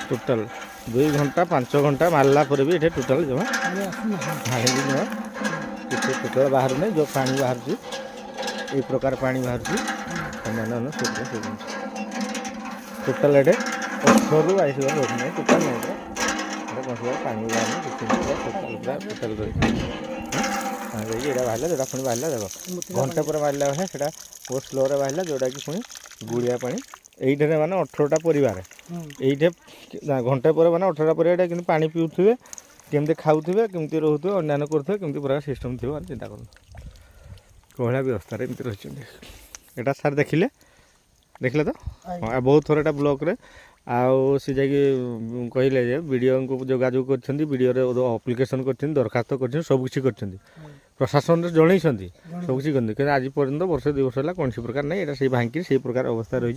Total 2 घंटा 5 घंटा मारला पर भी ये टोटाल जमा भाड़ी नुह किसी टोटाल बाहर नहीं जो पानी बाहर ये प्रकार पानी बाहर टोटाल ये 18 ରୁ 22 घर रोड नहीं टोटाल नहीं पानी बाहर टोटाल ये बाहर जोटा पुणी बाहर देख घंटे पर मारे से बहुत स्लो बाहर जोटा कि पुणी गुड़िया पा ये माने 18टा परिवार ये घंटे पर माने 18टा परिवार कि पानी पीऊे केमती खाऊे केमती रोथे अन्यान्य करुवे केमती प्रकार सिस्टम थी चिंता कर कहला व्यवस्था एमती रही यहाँ सार देखिले देखिले तो हाँ बहुत थर यहाँ ब्लॉक आउ सी जा कहले वीडियो को जोगाजोग कर अप्लिकेसन कर दरखास्त कर सबकि कर प्रशासन जन सब किसी करते आज पर्यटन वर्ष 2 वर्ष है कौन प्रकार नहीं यहाँ से भांगी से प्रकार अवस्था रही।